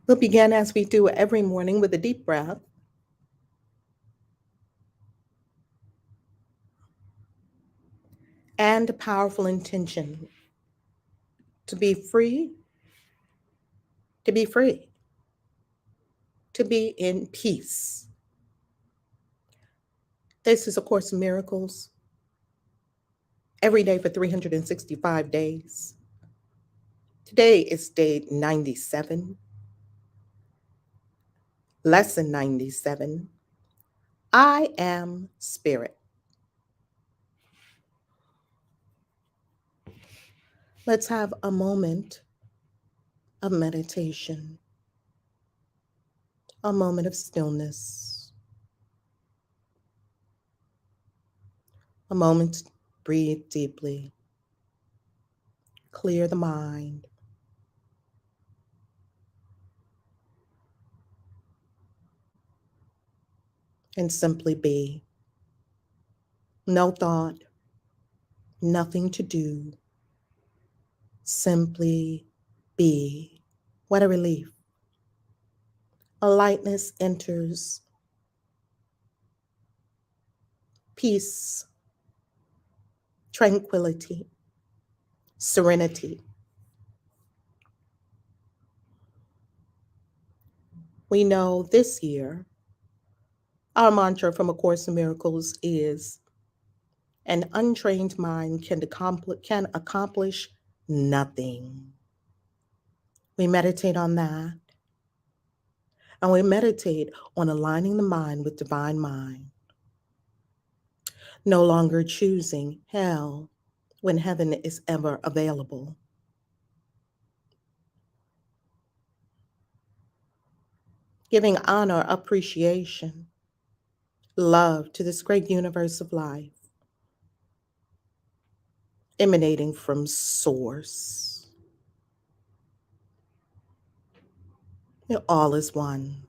We'll begin as we do every morning with a deep breath and a powerful intention to be free, to be free, to be in peace. This is A Course in Miracles, every day for 365 days. Today is day 97, lesson 97. I am spirit. Let's have a moment of meditation, a moment of stillness, a moment to breathe deeply, clear the mind, and simply be. No thought, nothing to do, simply be. What a relief. A lightness enters, peace, tranquility, serenity. We know this year, our mantra from A Course in Miracles is an untrained mind can accomplish nothing. We meditate on that, and we meditate on aligning the mind with divine mind, no longer choosing hell when heaven is ever available. Giving honor, appreciation, love to this great universe of life, emanating from Source. All is one.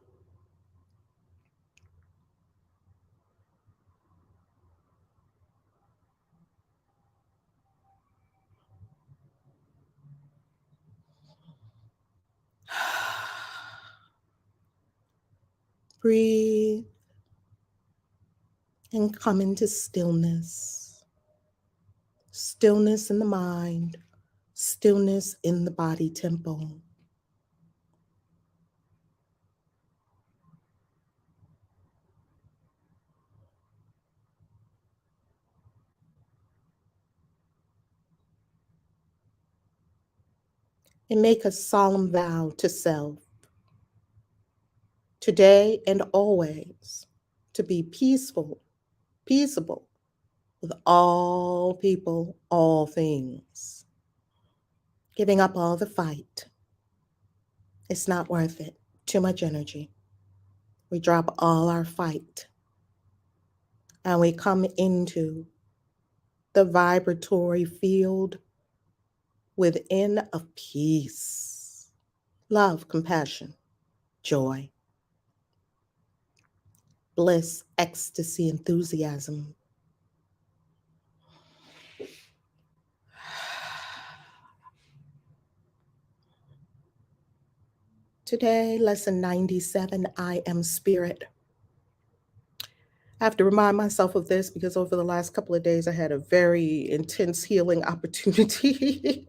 Breathe and come into stillness. Stillness in the mind, stillness in the body temple. And make a solemn vow to self, today and always, to be peaceful, peaceable with all people, all things. Giving up all the fight. It's not worth it. Too much energy. We drop all our fight and we come into the vibratory field within of peace, love, compassion, joy, bliss, ecstasy, enthusiasm. Today, lesson 97, I am spirit. I have to remind myself of this because over the last couple of days, I had a very intense healing opportunity.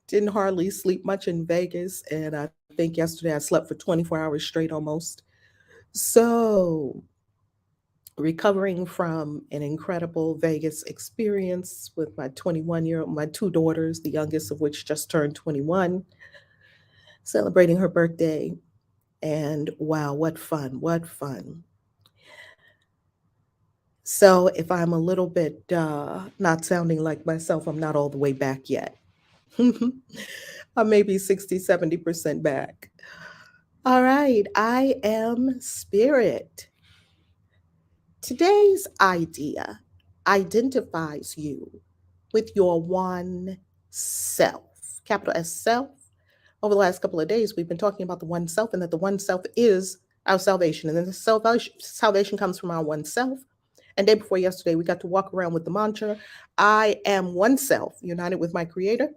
Didn't hardly sleep much in Vegas. And I think yesterday I slept for 24 hours straight almost. So, recovering from an incredible Vegas experience with my 21-year-old, my two daughters, the youngest of which just turned 21, celebrating her birthday. And wow, what fun, what fun. So if I'm a little bit not sounding like myself, I'm not all the way back yet. I may be 60, 70% back. All right, I am spirit. Today's idea identifies you with your one self, capital S self. Over the last couple of days, we've been talking about the one self and that the one self is our salvation. And then the salvation comes from our one self. And day before yesterday, we got to walk around with the mantra, I am one self, united with my creator.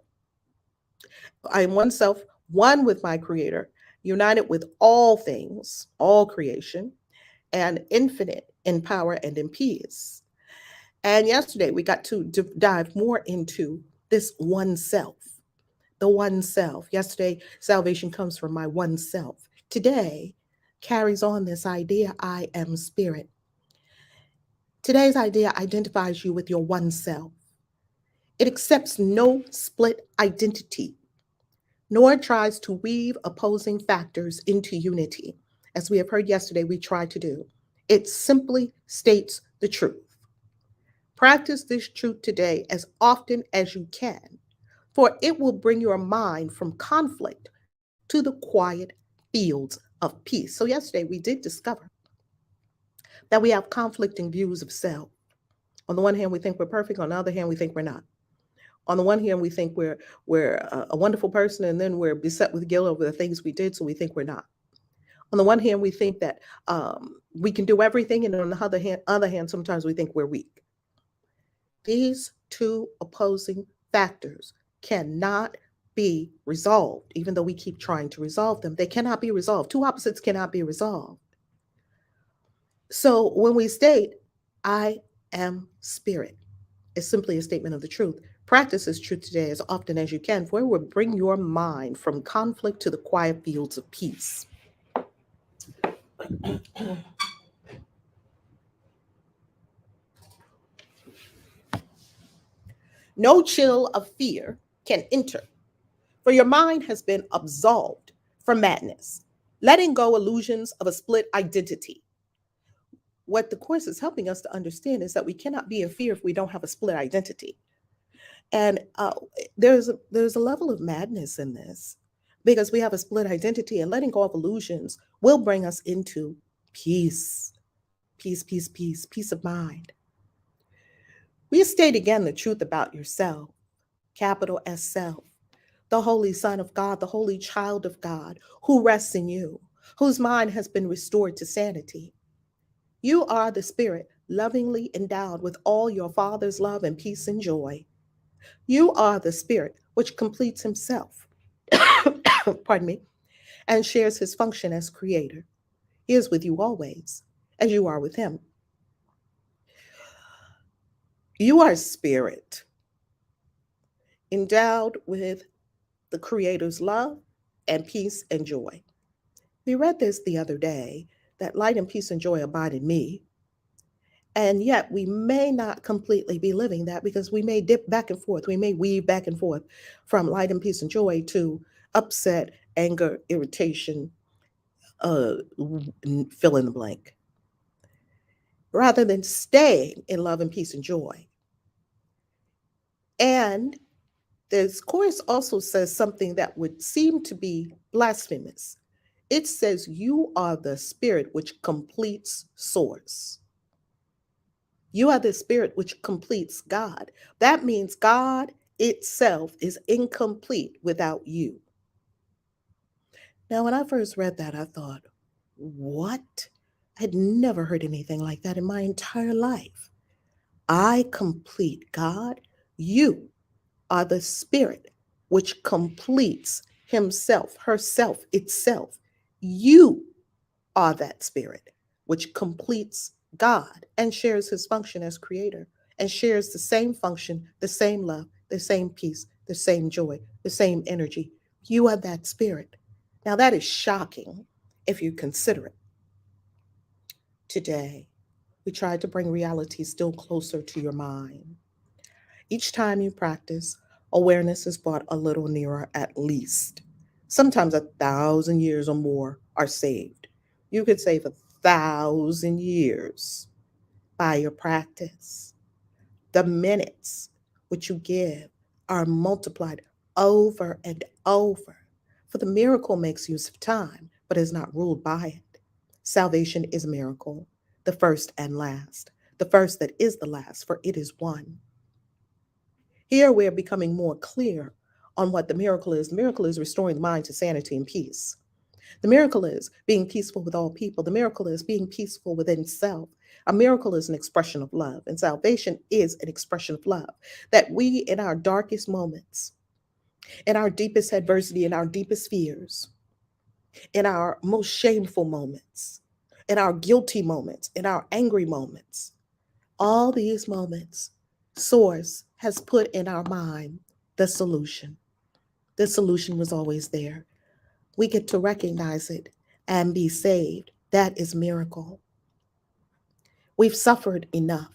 I am one self, one with my creator, united with all things, all creation, and infinite in power and in peace. And yesterday we got to dive more into this one self, the one self. Yesterday, salvation comes from my one self. Today carries on this idea, I am spirit. Today's idea identifies you with your one self. It accepts no split identity, nor tries to weave opposing factors into unity. As we have heard yesterday, we try to do. It simply states the truth. Practice this truth today as often as you can, for it will bring your mind from conflict to the quiet fields of peace. So, yesterday we did discover that we have conflicting views of self. On the one hand, we think we're perfect. On the other hand, we think we're not. On the one hand, we think we're a wonderful person, and then we're beset with guilt over the things we did, so we think we're not. On the one hand, we think that we can do everything, and on the other hand, sometimes we think we're weak. These two opposing factors cannot be resolved, even though we keep trying to resolve them. They cannot be resolved. Two opposites cannot be resolved. So when we state, I am spirit, it's simply a statement of the truth. Practice this truth today as often as you can, for it will bring your mind from conflict to the quiet fields of peace. No chill of fear can enter, for your mind has been absolved from madness, letting go illusions of a split identity. What the Course is helping us to understand is that we cannot be in fear if we don't have a split identity. And there's a level of madness in this because we have a split identity, and letting go of illusions will bring us into peace, peace, peace, peace, peace of mind. We state again the truth about yourself, capital S self, the Holy Son of God, the Holy Child of God, who rests in you, whose mind has been restored to sanity. You are the spirit lovingly endowed with all your Father's love and peace and joy. You are the spirit which completes himself, pardon me, and shares his function as creator. He is with you always, as you are with him. You are spirit, endowed with the creator's love and peace and joy. We read this the other day, that light and peace and joy abide in me. And yet we may not completely be living that, because we may dip back and forth. We may weave back and forth from light and peace and joy to upset, anger, irritation, fill in the blank, rather than staying in love and peace and joy. And this Course also says something that would seem to be blasphemous. It says you are the spirit which completes source. You are the spirit which completes God. That means God itself is incomplete without you. Now, when I first read that, I thought, what? I had never heard anything like that in my entire life. I complete God. You are the spirit which completes himself, herself, itself. You are that spirit which completes God and shares his function as creator, and shares the same function, the same love, the same peace, the same joy, the same energy. You are that spirit. Now, that is shocking if you consider it. Today, we tried to bring reality still closer to your mind. Each time you practice, awareness is brought a little nearer at least. Sometimes 1,000 years or more are saved. You could save 1,000 years by your practice. The minutes which you give are multiplied over and over. For the miracle makes use of time, but is not ruled by it. Salvation is a miracle, the first and last, the first that is the last, for it is one. Here we are becoming more clear on what the miracle is. The miracle is restoring the mind to sanity and peace. The miracle is being peaceful with all people. The miracle is being peaceful within self. A miracle is an expression of love, and salvation is an expression of love. That we, in our darkest moments, in our deepest adversity, in our deepest fears, in our most shameful moments, in our guilty moments, in our angry moments. All these moments, Source has put in our mind the solution. The solution was always there. We get to recognize it and be saved. That is miracle. We've suffered enough.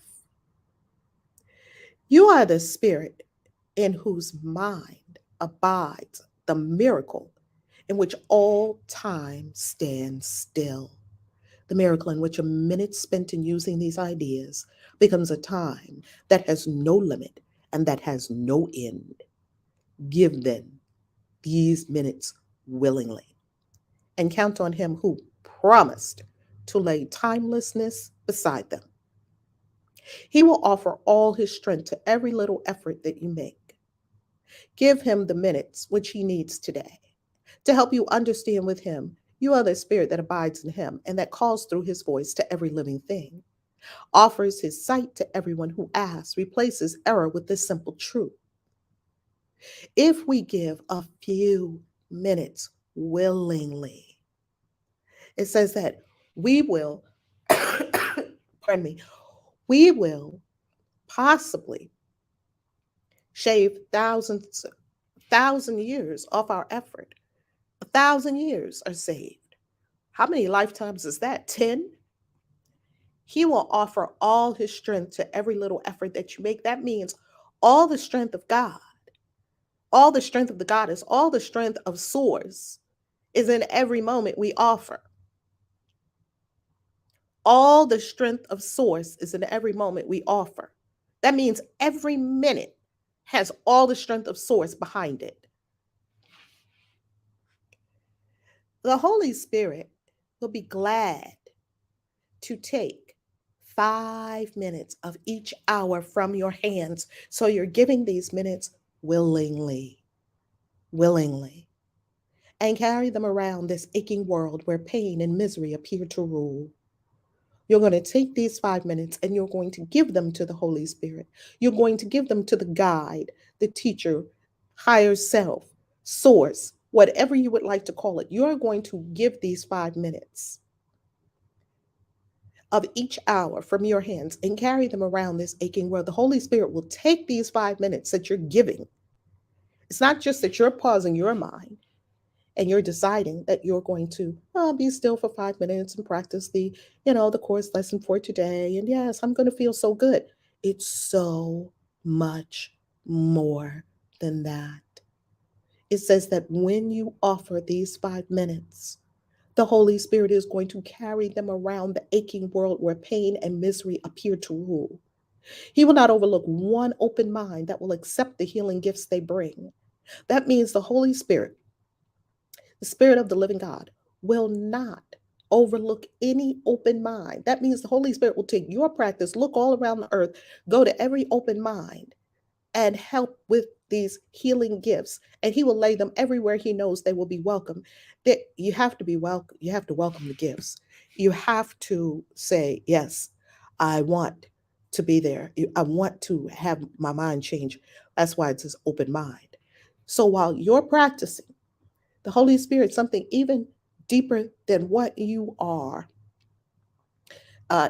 You are the spirit in whose mind abides the miracle in which all time stands still. The miracle in which a minute spent in using these ideas becomes a time that has no limit and that has no end. Give them these minutes willingly and count on Him who promised to lay timelessness beside them. He will offer all His strength to every little effort that you make. Give Him the minutes which He needs today to help you understand with Him. You are the spirit that abides in Him and that calls through His voice to every living thing, offers His sight to everyone who asks, replaces error with this simple truth. If we give a few minutes willingly, it says that we will, pardon me, we will possibly shave thousand years off our effort. 1,000 years are saved. How many lifetimes is that? 10? He will offer all His strength to every little effort that you make. That means all the strength of God, all the strength of the goddess, all the strength of Source is in every moment we offer. All the strength of Source is in every moment we offer. That means every minute has all the strength of Source behind it. The Holy Spirit will be glad to take 5 minutes of each hour from your hands. So you're giving these minutes willingly, and carry them around this aching world where pain and misery appear to rule. You're going to take these 5 minutes and you're going to give them to the Holy Spirit. You're going to give them to the guide, the teacher, higher self, Source, whatever you would like to call it. You're going to give these 5 minutes of each hour from your hands and carry them around this aching world. The Holy Spirit will take these 5 minutes that you're giving. It's not just that you're pausing your mind and you're deciding that you're going to be still for 5 minutes and practice the course lesson for today. And yes, I'm going to feel so good. It's so much more than that. It says that when you offer these 5 minutes, the Holy Spirit is going to carry them around the aching world where pain and misery appear to rule. He will not overlook one open mind that will accept the healing gifts they bring. That means the Holy Spirit, the Spirit of the living God, will not overlook any open mind. That means the Holy Spirit will take your practice, look all around the earth, go to every open mind, and help with these healing gifts. And He will lay them everywhere He knows they will be welcome. That you have to be welcome. You have to welcome the gifts. You have to say, yes, I want to be there. I want to have my mind change. That's why it says open mind. So while you're practicing, the Holy Spirit, something even deeper than what you are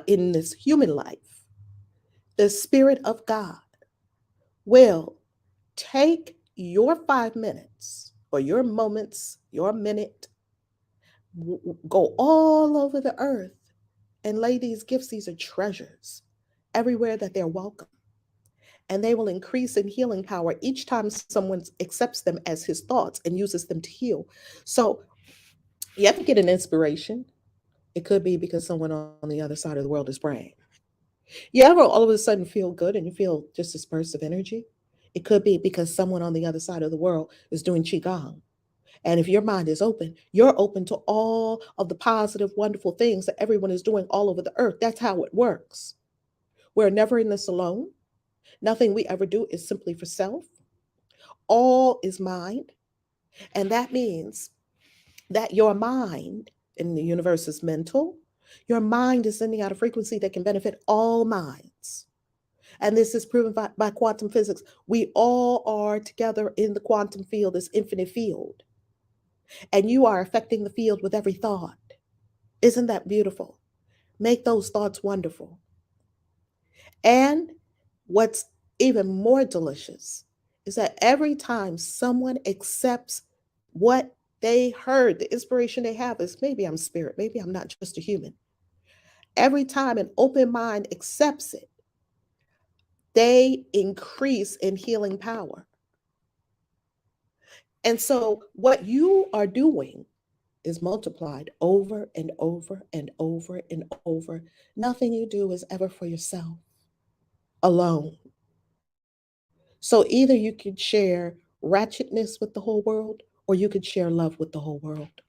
in this human life, the Spirit of God will take your 5 minutes or your moments, your minute, go all over the earth and lay these gifts. These are treasures everywhere that they're welcome. And they will increase in healing power each time someone accepts them as His thoughts and uses them to heal. So you have to get an inspiration. It could be because someone on the other side of the world is praying. You ever all of a sudden feel good and you feel just this burst of energy? It could be because someone on the other side of the world is doing Qigong. And if your mind is open, you're open to all of the positive, wonderful things that everyone is doing all over the earth. That's how it works. We're never in this alone. Nothing we ever do is simply for self. All is mind. And that means that your mind in the universe is mental. Your mind is sending out a frequency that can benefit all minds. And this is proven by quantum physics. We all are together in the quantum field, this infinite field. and you are affecting the field with every thought. Isn't that beautiful? Make those thoughts wonderful. And what's even more delicious is that every time someone accepts what they heard, the inspiration they have is maybe I'm spirit, maybe I'm not just a human. Every time an open mind accepts it, they increase in healing power. And so what you are doing is multiplied over and over and over and over. Nothing you do is ever for yourself alone. So either you could share ratchetness with the whole world, or you could share love with the whole world.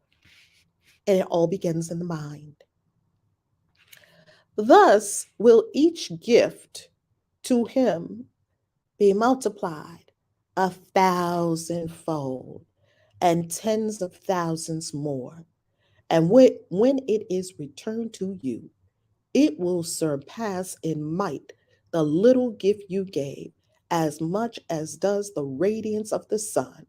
And it all begins in the mind. Thus will each gift to him be multiplied 1,000-fold and tens of thousands more. And when it is returned to you, it will surpass in might the little gift you gave, as much as does the radiance of the sun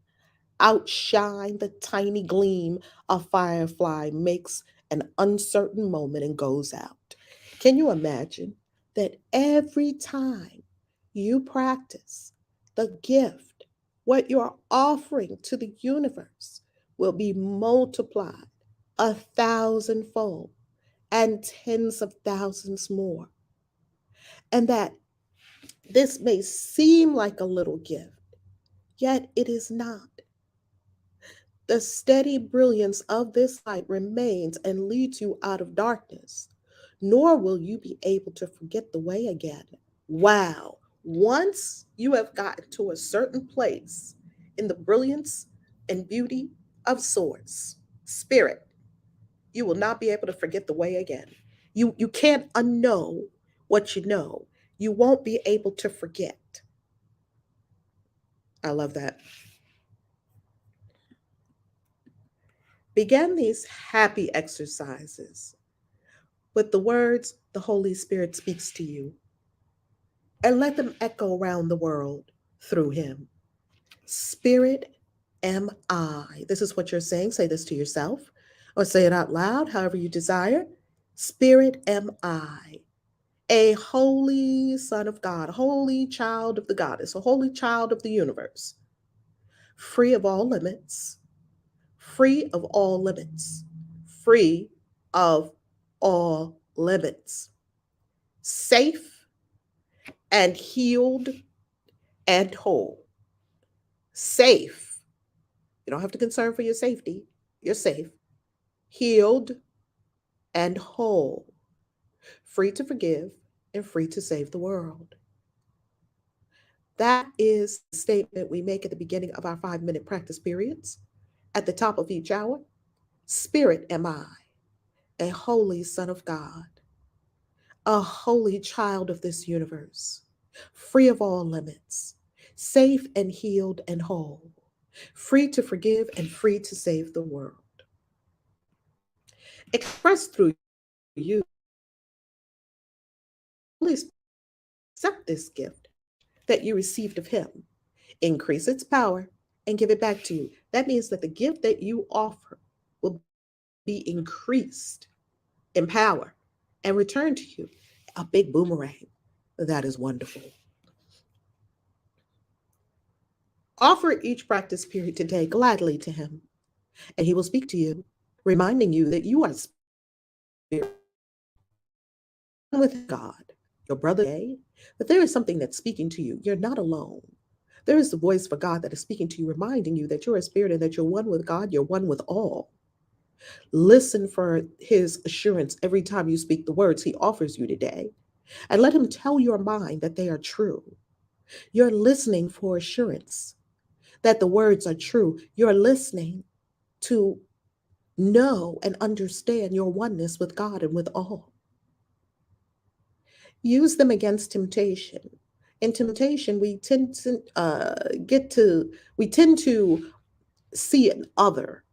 outshine the tiny gleam a firefly makes an uncertain moment and goes out. Can you imagine that every time you practice the gift, what you're offering to the universe will be multiplied 1,000-fold and tens of thousands more? And that this may seem like a little gift, yet it is not. The steady brilliance of this light remains and leads you out of darkness, nor will you be able to forget the way again. Wow. Once you have gotten to a certain place in the brilliance and beauty of Source, Spirit, you will not be able to forget the way again. You can't unknow what you know. You won't be able to forget. I love that. Begin these happy exercises with the words the Holy Spirit speaks to you, and let them echo around the world through him. Spirit am I. This is what you're saying. Say this to yourself or say it out loud, however you desire. Spirit am I, a holy son of God, holy child of the goddess, a holy child of the universe, free of all limits, free of all limits, free of all limits, safe and healed and whole. Safe. You don't have to concern for your safety. You're safe. Healed and whole. Free to forgive and free to save the world. That is the statement we make at the beginning of our 5-minute practice periods. At the top of each hour, Spirit am I, a holy son of God, a holy child of this universe, free of all limits, safe and healed and whole, free to forgive and free to save the world. Expressed through you, please accept this gift that you received of him, increase its power, and give it back to you. That means that the gift that you offer will be increased in power and returned to you a big boomerang. That is wonderful. Offer each practice period today gladly to him, and he will speak to you, reminding you that you are spirit with God, your brother, but there is something that's speaking to you. You're not alone. There is the voice for God that is speaking to you, reminding you that you're a spirit and that you're one with God, you're one with all. Listen for his assurance every time you speak the words he offers you today, and let him tell your mind that they are true. You're listening for assurance that the words are true. You're listening to know and understand your oneness with God and with all. Use them against temptation. In temptation, we tend to see an other.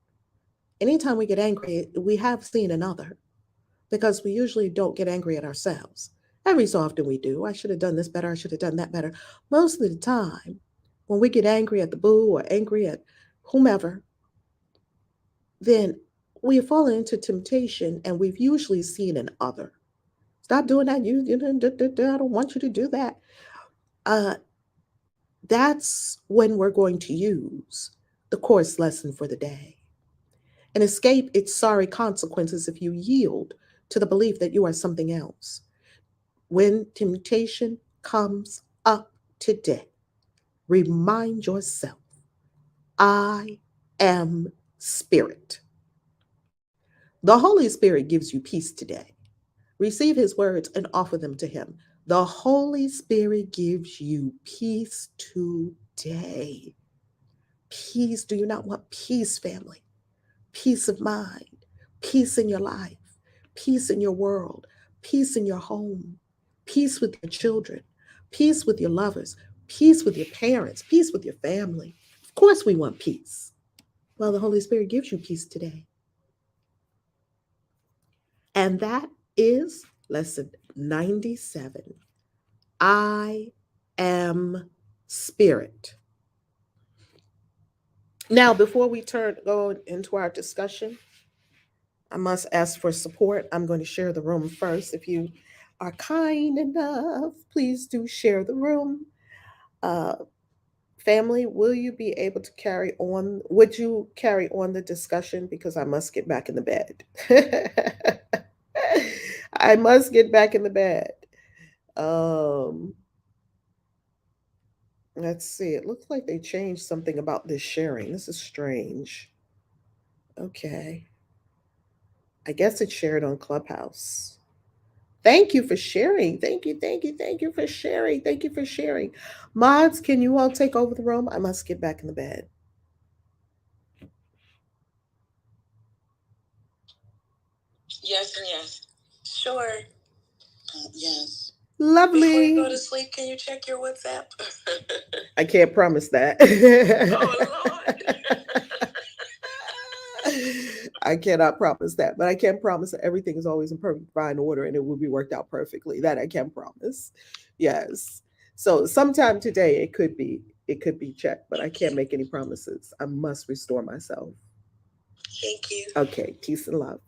Anytime we get angry, we have seen another, because we usually don't get angry at ourselves. Every so often we do. I should have done this better. I should have done that better. Most of the time, when we get angry at the boo or angry at whomever, then we have fallen into temptation and we've usually seen an other. Stop doing that. I don't want you to do that. Uh, that's when we're going to use the course lesson for the day and escape its sorry consequences if you yield to the belief that you are something else. When temptation comes up today, remind yourself, I am spirit. The Holy Spirit gives you peace today. Receive his words and offer them to him. The Holy Spirit gives you peace today. Peace. Do you not want peace, family? Peace of mind, peace in your life, peace in your world, peace in your home, peace with your children, peace with your lovers, peace with your parents, peace with your family. Of course, we want peace. Well, the Holy Spirit gives you peace today. And that is lesson 97. I am spirit. Now, before we go into our discussion, I must ask for support. I'm going to share the room first. If you are kind enough, please do share the room. Uh, Family, will you be able to carry on? Would you carry on the discussion? Because I must get back in the bed. I must get back in the bed. Um, let's see. It looks like they changed something about this sharing. This is strange. Okay. I guess it's shared on Clubhouse. Thank you for sharing. Thank you for sharing. Thank you for sharing. Mods, can you all take over the room? I must get back in the bed. Yes and yes. Sure. Yes. Lovely. Before you go to sleep, can you check your WhatsApp? I can't promise that. Oh, Lord. I cannot promise that, but I can promise that everything is always in perfect divine order and it will be worked out perfectly. That I can promise. Yes. So sometime today it could be checked, but I can't make any promises. I must restore myself. Thank you. Okay, peace and love.